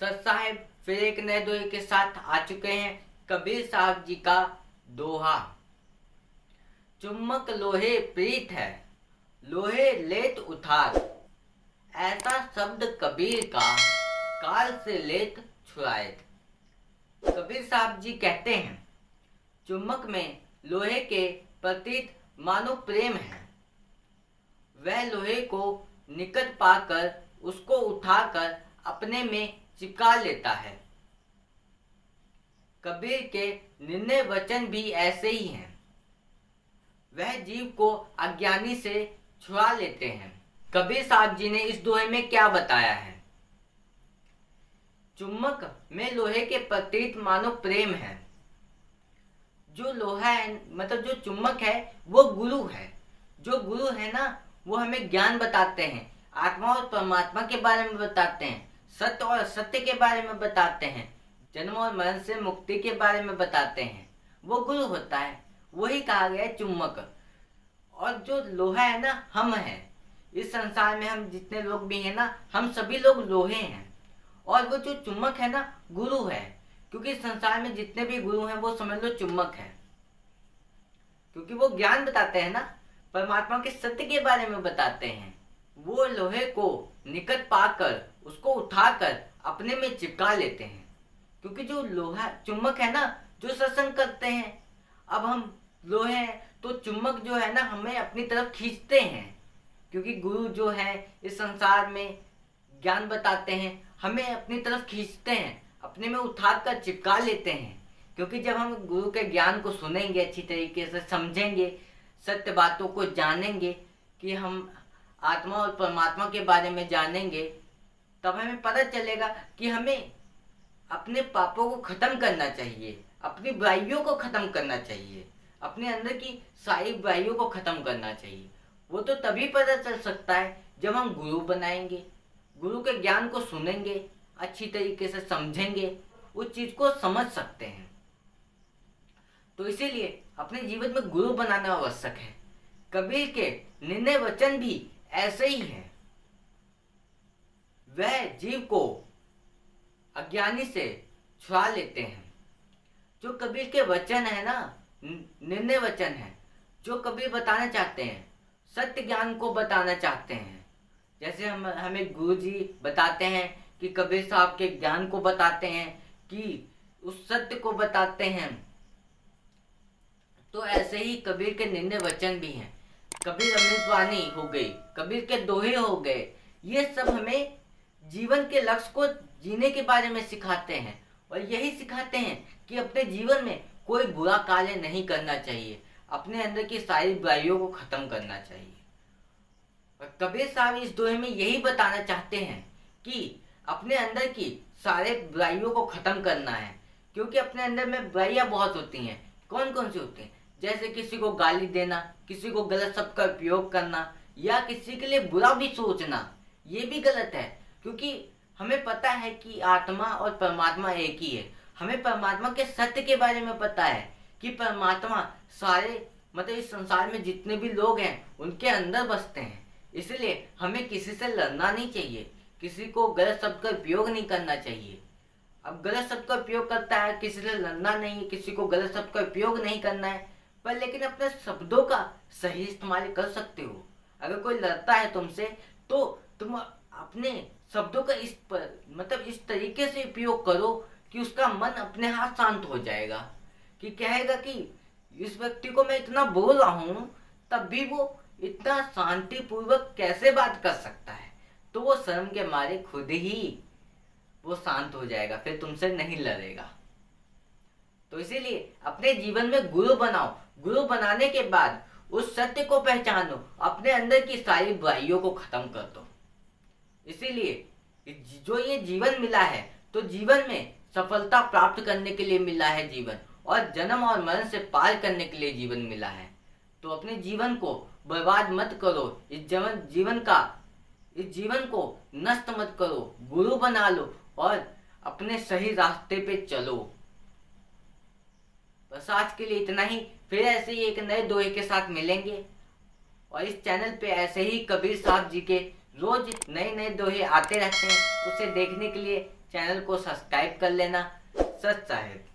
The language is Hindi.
सर साहब फिर एक नए दोहे के साथ आ चुके हैं। कबीर साहब जी का दोहा। चुम्बक लोहे प्रीत है, लोहे लेत उधार। ऐसा शब्द कबीर का, काल से लेत छुड़ाएत। कबीर साहब जी कहते हैं, चुम्बक में लोहे के प्रति मानो प्रेम है। वह लोहे को निकट पाकर उसको उठाकर अपने में चिपका लेता है। कबीर के निर्णय वचन भी ऐसे ही हैं। वह जीव को अज्ञानी से छुड़ा लेते हैं। कबीर साहब जी ने इस दोहे में क्या बताया है? चुम्बक में लोहे के प्रति मानो प्रेम है। जो लोहा है, मतलब जो चुम्बक है, वो गुरु है। जो गुरु है ना, वो हमें ज्ञान बताते हैं, आत्मा और परमात्मा के बारे में बताते हैं, सत्य और असत्य के बारे में बताते हैं, जन्म और मरण से मुक्ति के बारे में बताते हैं। वो गुरु होता है, वही कहा गया है चुम्बक। और जो लोहा है ना, हम हैं। इस संसार में हम जितने लोग भी हैं ना, हम सभी लोग लोहे हैं। और वो जो चुम्बक है ना, गुरु है। क्योंकि संसार में जितने भी गुरु हैं वो समझ लो चुम्बक है। क्योंकि वो ज्ञान बताते हैं ना, परमात्मा के सत्य के बारे में बताते हैं। वो लोहे को निकट पाकर उसको उठाकर अपने में चिपका लेते हैं। क्योंकि जो लोहा चुम्बक है ना, जो सत्संग करते हैं, अब हम लोहे हैं तो चुम्बक जो है ना, हमें अपनी तरफ खींचते हैं। क्योंकि गुरु जो है इस संसार में ज्ञान बताते हैं, हमें अपनी तरफ खींचते हैं, अपने में उठाकर चिपका लेते हैं। क्योंकि जब हम गुरु के ज्ञान को सुनेंगे, अच्छी तरीके से समझेंगे, सत्य बातों को जानेंगे, कि हम आत्मा और परमात्मा के बारे में जानेंगे, तब हमें पता चलेगा कि हमें अपने पापों को खत्म करना चाहिए, अपनी बुराइयों को खत्म करना चाहिए, अपने अंदर की सारी बुराइयों को खत्म करना चाहिए। वो तो तभी पता चल सकता है जब हम गुरु बनाएंगे, गुरु के ज्ञान को सुनेंगे, अच्छी तरीके से समझेंगे, उस चीज को समझ सकते हैं। तो इसीलिए अपने जीवन में गुरु बनाना आवश्यक है। कबीर के निर्णय वचन भी ऐसे ही हैं। वह जीव को अज्ञानी से छुड़ा लेते हैं। जो कबीर के वचन है ना, निर्णय वचन है, जो कबीर बताना चाहते हैं, सत्य ज्ञान को बताना चाहते हैं। जैसे हमें गुरु जी बताते हैं कि कबीर साहब के ज्ञान को बताते हैं, कि उस सत्य को बताते हैं। तो ऐसे ही कबीर के निर्णय वचन भी हैं। कबीर अमृतवाणी हो गई, कबीर के दोहे हो गए। ये सब हमें जीवन के लक्ष्य को जीने के बारे में सिखाते हैं। और यही सिखाते हैं कि अपने जीवन में कोई बुरा कार्य नहीं करना चाहिए, अपने अंदर की सारी बुराइयों को खत्म करना चाहिए। और कबीर साहब इस दोहे में यही बताना चाहते हैं कि अपने अंदर की सारे बुराइयों को खत्म करना है। क्योंकि अपने अंदर में बुराइयां बहुत होती हैं। कौन कौन सी होती हैं? जैसे किसी को गाली देना, किसी को गलत शब्द का उपयोग करना, या किसी के लिए बुरा भी सोचना, ये भी गलत है। क्योंकि हमें पता है कि आत्मा और परमात्मा एक ही है। हमें परमात्मा के सत्य के बारे में पता है कि परमात्मा सारे, मतलब इस संसार में जितने भी लोग हैं उनके अंदर बसते हैं। इसलिए हमें किसी से लड़ना नहीं चाहिए, किसी को गलत शब्द का उपयोग नहीं करना चाहिए। अब गलत शब्द का उपयोग करता है, किसी से लड़ना नहीं है, किसी को गलत शब्द का उपयोग नहीं करना है, पर लेकिन अपने शब्दों का सही इस्तेमाल कर सकते हो। अगर कोई लड़ता है तुमसे, तो तुम अपने शब्दों का इस तरीके से उपयोग करो कि उसका मन अपने हाथ शांत हो जाएगा। कि कहेगा कि इस व्यक्ति को मैं इतना बोल रहा हूं, तब भी वो इतना शांतिपूर्वक कैसे बात कर सकता है। तो वो शर्म के मारे खुद ही वो शांत हो जाएगा, फिर तुमसे नहीं लड़ेगा। तो इसीलिए अपने जीवन में गुरु बनाओ। गुरु बनाने के बाद उस सत्य को पहचानो, अपने अंदर की सारी बुराइयों को खत्म कर दो। इसीलिए जो ये जीवन मिला है, तो जीवन में सफलता प्राप्त करने के लिए मिला है जीवन, और जन्म और मरण से पार करने के लिए जीवन मिला है। तो अपने जीवन को बर्बाद मत करो, इस जीवन को नष्ट मत करो, गुरु बना लो और अपने सही रास्ते पे चलो। बस आज के लिए इतना ही। फिर ऐसे ही एक नए दोहे के साथ मिलेंगे। और इस चैनल पे ऐसे ही कबीर साहब जी के रोज नए नए दोहे आते रहते हैं। उसे देखने के लिए चैनल को सब्सक्राइब कर लेना। सत साहिब।